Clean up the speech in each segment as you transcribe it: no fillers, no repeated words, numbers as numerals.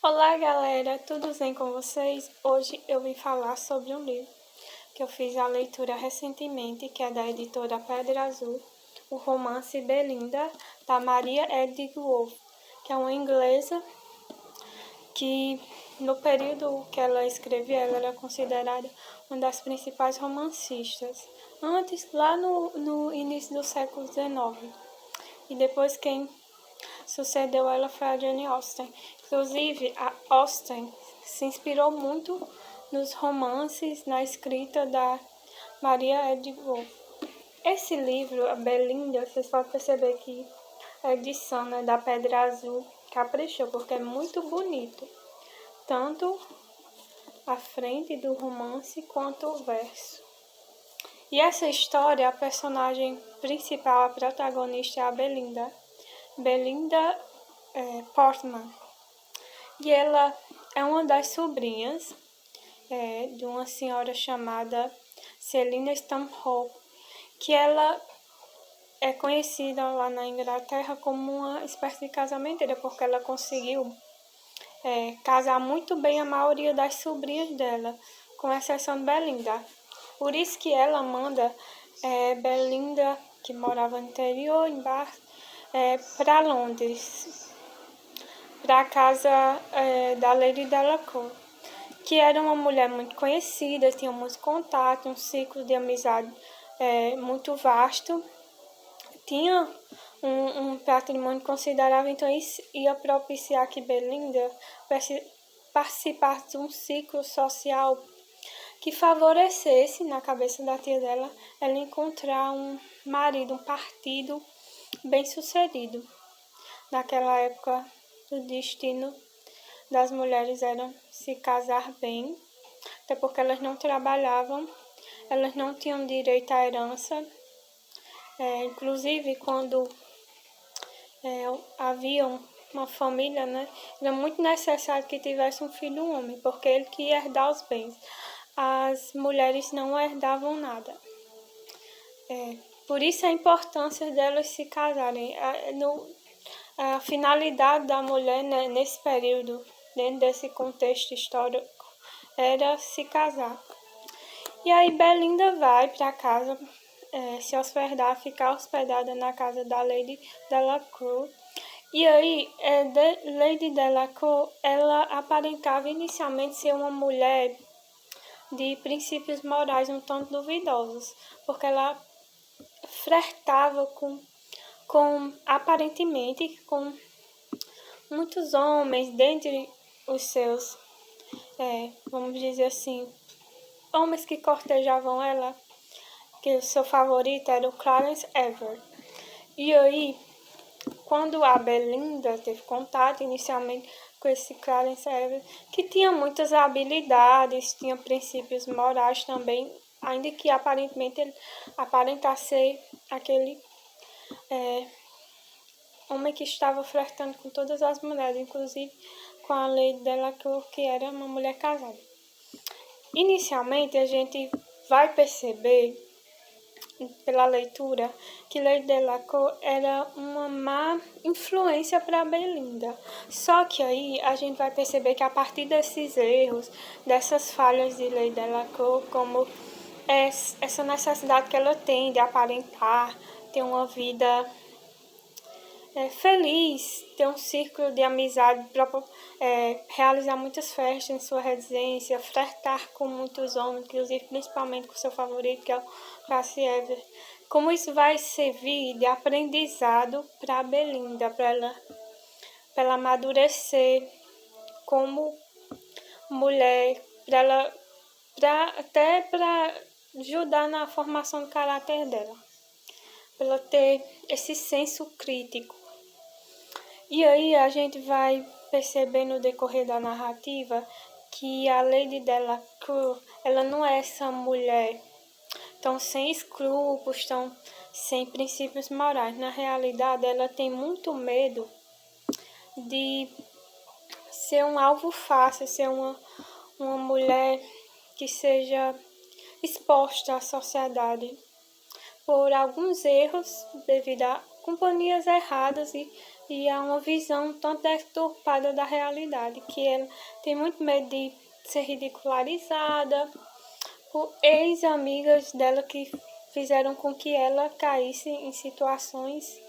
Olá galera, tudo bem com vocês? Hoje eu vim falar sobre um livro que eu fiz a leitura recentemente, que é da editora Pedra Azul, o romance Belinda, da Maria Edith Wolfe, que é uma inglesa que no período que ela escrevia, ela era considerada uma das principais romancistas, antes, lá no início do século XIX. E depois quem sucedeu ela foi a Jane Austen. Inclusive, a Austen se inspirou muito nos romances, na escrita da Maria Edith Wolfe. Esse livro, a Belinda, vocês podem perceber que a edição, né, da Pedra Azul caprichou, porque é muito bonito. Tanto a frente do romance quanto o verso. E essa história, a personagem principal, a protagonista é a Belinda. Belinda Portman. E ela é uma das sobrinhas de uma senhora chamada Selina Stanhope, que ela é conhecida lá na Inglaterra como uma espécie de casamenteira, porque ela conseguiu casar muito bem a maioria das sobrinhas dela, com exceção de Belinda. Por isso que ela manda Belinda, que morava no interior, embaixo, para Londres, para a casa da Lady Delacour, que era uma mulher muito conhecida, tinha muitos contatos, um ciclo de amizade muito vasto, tinha um patrimônio considerável, então isso ia propiciar que Belinda participasse de um ciclo social que favorecesse, na cabeça da tia dela, ela encontrar um marido, um partido bem-sucedido. Naquela época, o destino das mulheres era se casar bem, até porque elas não trabalhavam, elas não tinham direito à herança. Inclusive, quando havia uma família, né, era muito necessário que tivesse um filho homem, porque ele que ia herdar os bens. As mulheres não herdavam nada. Por isso a importância delas se casarem. A finalidade da mulher, né, nesse período, dentro desse contexto histórico, era se casar. E aí Belinda vai para casa se hospedar, ficar hospedada na casa da Lady Delacour. E aí, Lady Delacour, ela aparentava inicialmente ser uma mulher de princípios morais um tanto duvidosos, porque ela flertava aparentemente com muitos homens, dentre os seus, vamos dizer assim, homens que cortejavam ela, que o seu favorito era o Clarence Everett. E aí, quando a Belinda teve contato inicialmente com esse Clarence Everett, que tinha muitas habilidades, tinha princípios morais também, ainda que aparentemente ele aparentasse ser aquele homem que estava flertando com todas as mulheres, inclusive com a Lady Delacour, que era uma mulher casada. Inicialmente, a gente vai perceber, pela leitura, que Lady Delacour era uma má influência para Belinda. Só que aí a gente vai perceber que a partir desses erros, dessas falhas de Lady Delacour, como essa necessidade que ela tem de aparentar, ter uma vida feliz, ter um círculo de amizade, realizar muitas festas em sua residência, flertar com muitos homens, inclusive principalmente com seu favorito, que é o Percy Everett. Como isso vai servir de aprendizado para Belinda, para ela amadurecer como mulher, até para ajudar na formação do caráter dela, para ela ter esse senso crítico. E aí a gente vai perceber no decorrer da narrativa que a Lady Delacour, ela não é essa mulher tão sem escrúpulos, tão sem princípios morais. Na realidade, ela tem muito medo de ser um alvo fácil, ser uma mulher que seja exposta à sociedade por alguns erros devido a companhias erradas e e há uma visão tanto deturpada da realidade, que ela tem muito medo de ser ridicularizada por ex-amigas dela que fizeram com que ela caísse em situações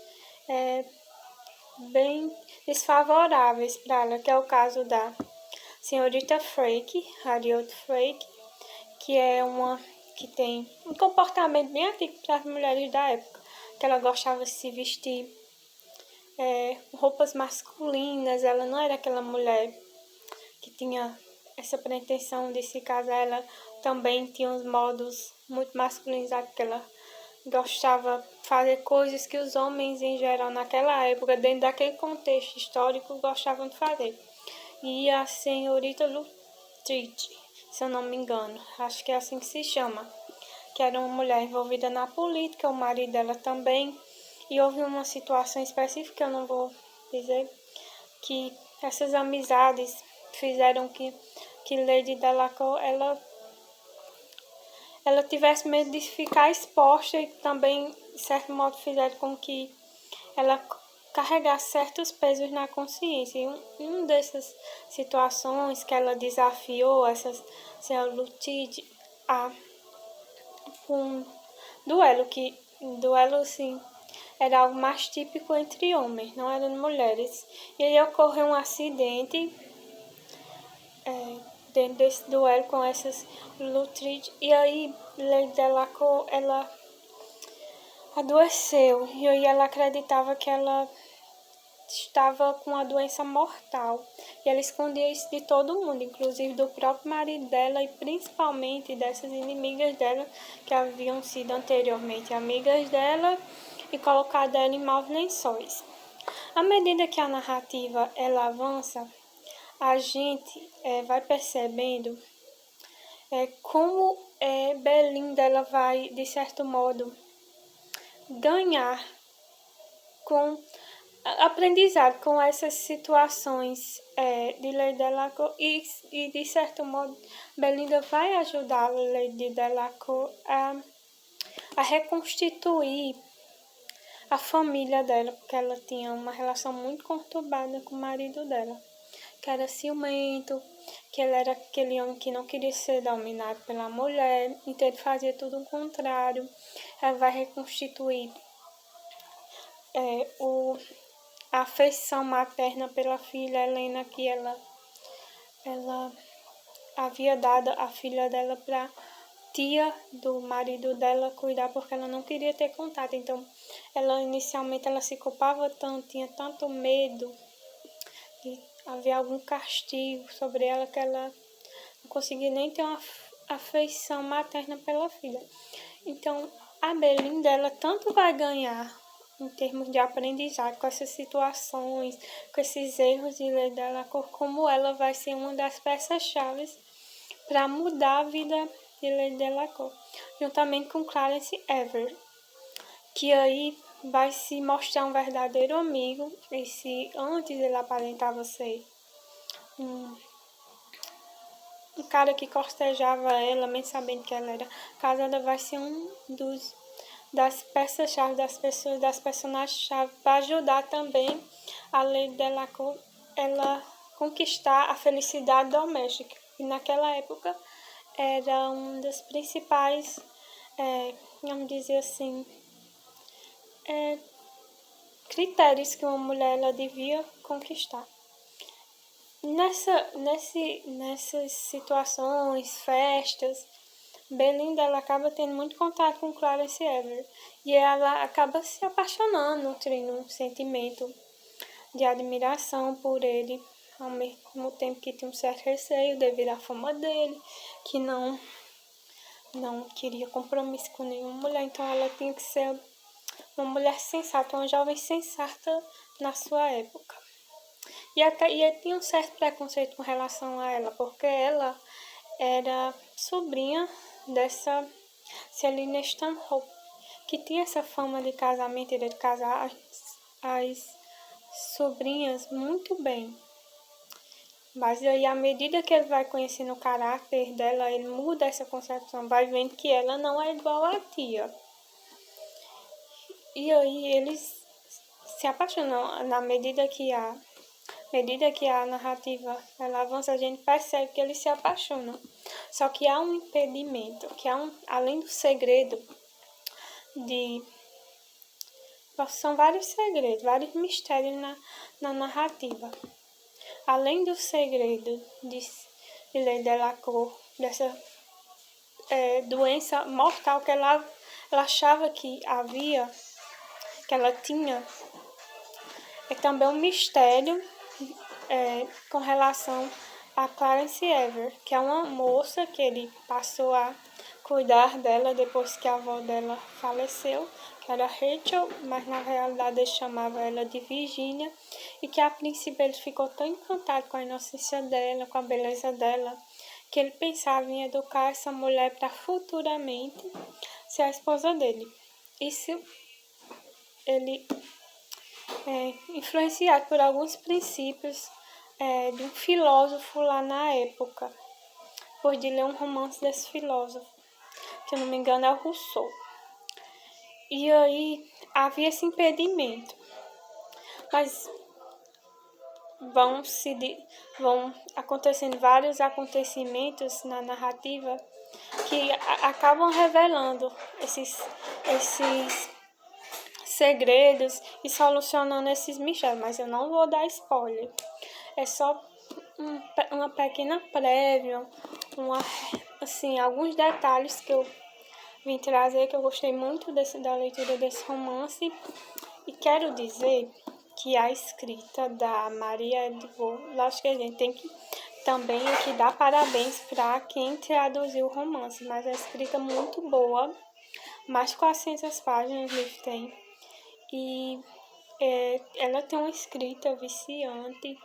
bem desfavoráveis para ela, que é o caso da senhorita Frake, Harriet Frake, que é uma que tem um comportamento bem atípico para as mulheres da época, que ela gostava de se vestir roupas masculinas, ela não era aquela mulher que tinha essa pretensão de se casar, ela também tinha uns modos muito masculinizados, porque ela gostava de fazer coisas que os homens em geral naquela época, dentro daquele contexto histórico, gostavam de fazer. E a senhorita Luttridge, se eu não me engano, acho que é assim que se chama, que era uma mulher envolvida na política, o marido dela também, e houve uma situação específica, eu não vou dizer, que essas amizades fizeram que Lady Delacour, ela tivesse medo de ficar exposta e também, de certo modo, fizeram com que ela carregasse certos pesos na consciência. E uma dessas situações que ela desafiou essa senhora Luttridge a um duelo assim, era algo mais típico entre homens, não eram mulheres. E aí ocorreu um acidente dentro desse duelo com essas Luttridge, e aí Lady Delacour, ela adoeceu, e aí ela acreditava que ela estava com uma doença mortal, e ela escondia isso de todo mundo, inclusive do próprio marido dela e principalmente dessas inimigas dela, que haviam sido anteriormente amigas dela e colocado ela em maus lençóis. À medida que a narrativa ela avança, a gente vai percebendo como Belinda ela vai, de certo modo, ganhar com aprendizado com essas situações de Lady Delacour e, de certo modo, Belinda vai ajudar Lady Delacour a reconstituir a família dela, porque ela tinha uma relação muito conturbada com o marido dela, que era ciumento, que ele era aquele homem que não queria ser dominado pela mulher, então ele fazia tudo o contrário. Ela vai reconstituir a afeição materna pela filha Helena, que ela havia dado a filha dela para tia do marido dela cuidar, porque ela não queria ter contato. Então, ela inicialmente ela se culpava tanto, tinha tanto medo de haver algum castigo sobre ela, que ela não conseguia nem ter uma afeição materna pela filha. Então, a Belinda, ela tanto vai ganhar em termos de aprendizado com essas situações, com esses erros de Lady Delacour, como ela vai ser uma das peças-chave para mudar a vida de Lady Delacour, juntamente com Clarence Everett, que aí vai se mostrar um verdadeiro amigo, e se antes ele aparentava ser um cara que cortejava ela, mesmo sabendo que ela era casada, vai ser um das peças-chave, das personagens-chave, para ajudar também a Lady Delacour ela conquistar a felicidade doméstica. E naquela época era um dos principais, vamos dizer assim, critérios que uma mulher ela devia conquistar. Nessas situações, festas, Belinda ela acaba tendo muito contato com Clarence Everett, e ela acaba se apaixonando, nutrindo um sentimento de admiração por ele, ao mesmo tempo que tinha um certo receio devido à fama dele, que não queria compromisso com nenhuma mulher. Então ela tinha que ser uma mulher sensata, uma jovem sensata na sua época. E tinha um certo preconceito com relação a ela, porque ela era sobrinha dessa Celine Stanhope, que tinha essa fama de casamento e de casar as sobrinhas muito bem. Mas aí, à medida que ele vai conhecendo o caráter dela, ele muda essa concepção, vai vendo que ela não é igual à tia. E aí eles se apaixona medida que a narrativa ela avança, a gente percebe que eles se apaixonam. Só que há um impedimento, além do segredo são vários segredos, vários mistérios na narrativa. Além do segredo de Lady Delacour, dessa doença mortal que ela achava que ela tinha, é também um mistério com relação a Clarence Ever, que é uma moça que ele passou a cuidar dela depois que a avó dela faleceu, que era Rachel, mas na realidade ele chamava ela de Virginia, e que a princípio ele ficou tão encantado com a inocência dela, com a beleza dela, que ele pensava em educar essa mulher para futuramente ser a esposa dele. Isso ele influenciado por alguns princípios de um filósofo lá na época, depois de ler um romance desse filósofo, que eu não me engano é o Rousseau. E aí havia esse impedimento, mas vão acontecendo vários acontecimentos na narrativa que acabam revelando esses segredos e solucionando esses mistérios, mas eu não vou dar spoiler. É só uma pequena prévia, alguns detalhes que eu vim trazer, que eu gostei muito da leitura desse romance. E quero dizer que a escrita da Maria Edvaux, acho que a gente tem que também aqui dar parabéns para quem traduziu o romance, mas a escrita muito boa, mais de 400 páginas o livro tem. E ela tem uma escrita viciante,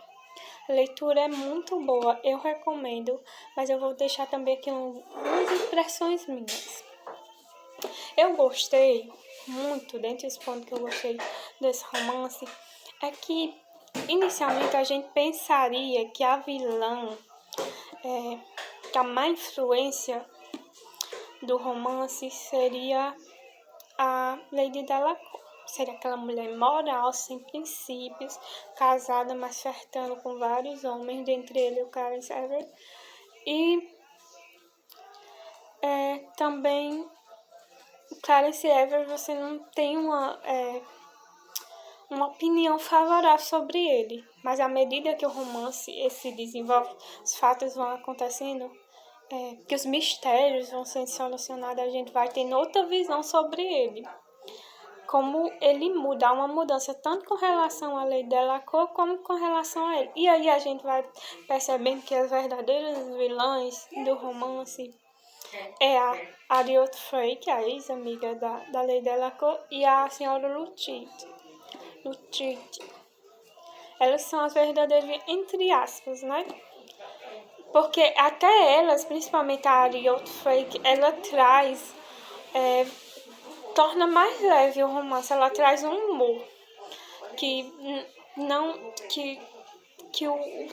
a leitura é muito boa, eu recomendo, mas eu vou deixar também aqui umas impressões minhas. Eu gostei muito, dentre os pontos que eu gostei desse romance, é que inicialmente a gente pensaria que a vilã, que a má influência do romance seria a Lady Delacour. Seria aquela mulher moral, sem princípios, casada, mas flertando com vários homens, dentre eles o Clarence Ever. E também o Clarence Ever, você não tem uma opinião favorável sobre ele. Mas à medida que o romance se desenvolve, os fatos vão acontecendo, que os mistérios vão sendo solucionados, a gente vai tendo outra visão sobre ele. Como ele muda, há uma mudança tanto com relação à Lady Delacour como com relação a ele. E aí a gente vai percebendo que as verdadeiras vilãs do romance é a Harriet Frey, que é a ex-amiga da Lady Delacour, e a senhora Lutrit. Elas são as verdadeiras, entre aspas, né? Porque até elas, principalmente a Harriet Frey, ela traz... torna mais leve o romance, ela traz um humor que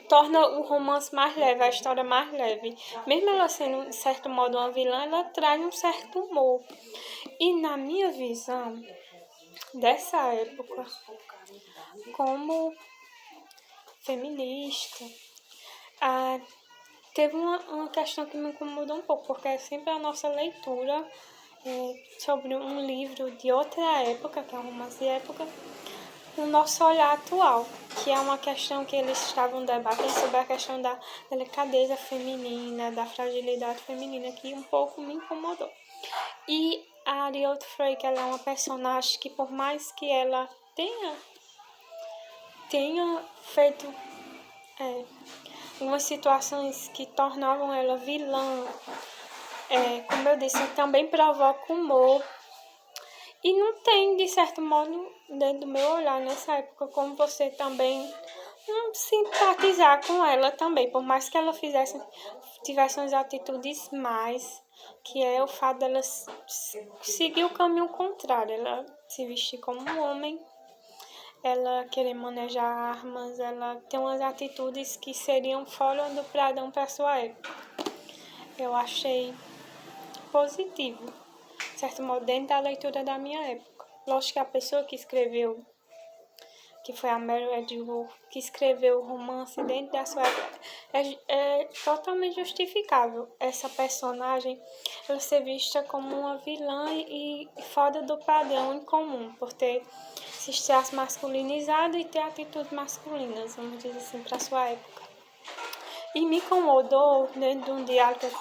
torna o romance mais leve, a história mais leve. Mesmo ela sendo, de certo modo, uma vilã, ela traz um certo humor. E na minha visão dessa época, como feminista, teve uma questão que me incomodou um pouco, porque é sempre a nossa leitura sobre um livro de outra época, que é um romance de época, no nosso olhar atual, que é uma questão que eles estavam debatendo sobre a questão da delicadeza feminina, da fragilidade feminina, que um pouco me incomodou. E a Harriet Frey, que ela é uma personagem que, por mais que ela tenha feito algumas situações que tornavam ela vilã, como eu disse, também provoca humor. E não tem, de certo modo, dentro do meu olhar nessa época, como você também não simpatizar com ela também, por mais que ela tivesse umas atitudes mais, que é o fato dela seguir o caminho contrário, ela se vestir como um homem, ela querer manejar armas, ela tem umas atitudes que seriam fora do padrão para sua época. Eu achei positivo, de certo modo, dentro da leitura da minha época. Lógico que a pessoa que escreveu que foi a Mary Edgeworth, que escreveu o romance dentro da sua época, é totalmente justificável essa personagem ela ser vista como uma vilã e fora do padrão em comum, por ter esses traços masculinizados e ter atitudes masculinas, vamos dizer assim, para sua época. E me incomodou dentro de um diálogo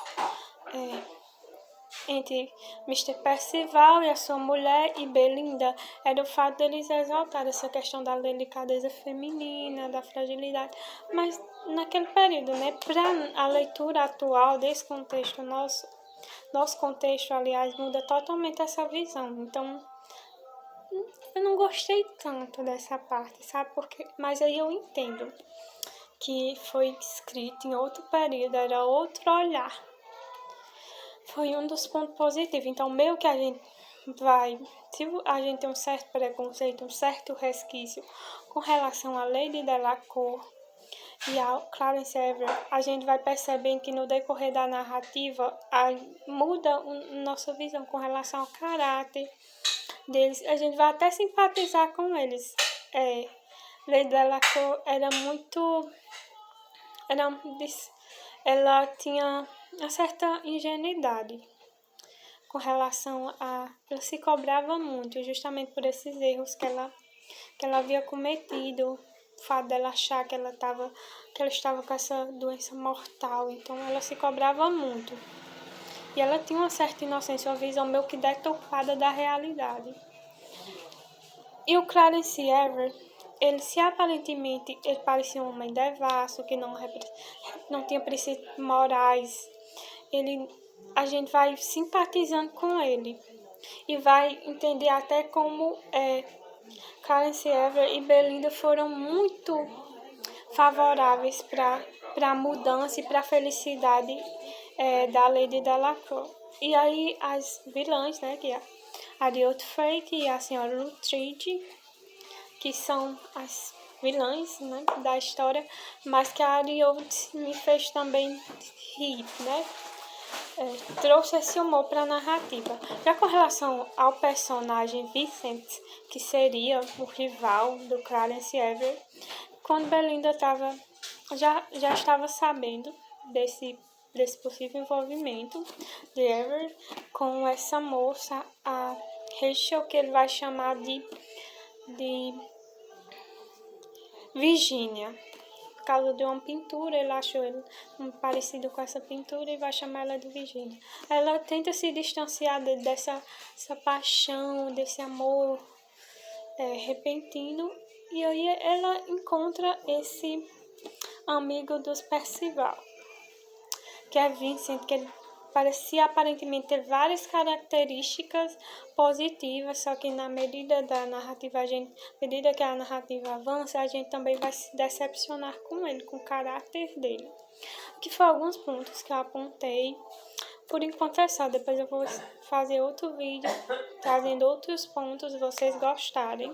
entre Mr. Percival e a sua mulher e Belinda era o fato deles exaltar essa questão da delicadeza feminina, da fragilidade, mas naquele período, né, para a leitura atual desse contexto nosso contexto, aliás, muda totalmente essa visão. Então, eu não gostei tanto dessa parte, sabe? Porque, mas aí eu entendo que foi escrito em outro período, era outro olhar. Foi um dos pontos positivos. Então, meio que a gente vai... Se a gente tem um certo preconceito, um certo resquício com relação à Lady Delacour e ao Clarence Everett, a gente vai percebendo que no decorrer da narrativa muda nossa visão com relação ao caráter deles. A gente vai até simpatizar com eles. Lady Delacour era muito... Ela tinha uma certa ingenuidade com relação a... Ela se cobrava muito, justamente por esses erros que ela havia cometido. O fato dela achar que ela estava com essa doença mortal. Então, ela se cobrava muito. E ela tinha uma certa inocência, uma visão meio que deturpada da realidade. E o Clarence Everett, se aparentemente ele parecia um homem devasso, que não tinha princípios morais, a gente vai simpatizando com ele e vai entender até como Clarence Everett e Belinda foram muito favoráveis para a mudança e para a felicidade da Lady Delacour. E aí as vilãs, né, que é a Ariel Frake e a senhora Lutride, que são as vilãs, né, da história, mas que a Ariel me fez também rir, né? Trouxe esse humor para a narrativa. Já com relação ao personagem Vincent, que seria o rival do Clarence Everett, quando Belinda já estava sabendo desse possível envolvimento de Everett com essa moça, a Rachel, que ele vai chamar de Virginia. Por causa de uma pintura, ele achou ele parecido com essa pintura e vai chamar ela de Virginia. Ela tenta se distanciar dessa paixão, desse amor repentino, e aí ela encontra esse amigo dos Percival, que é Vincent, que ele parecia aparentemente ter várias características positivas, só que na medida medida que a narrativa avança, a gente também vai se decepcionar com ele, com o caráter dele. Aqui foram alguns pontos que eu apontei. Por enquanto é só, depois eu vou fazer outro vídeo trazendo outros pontos, se vocês gostarem.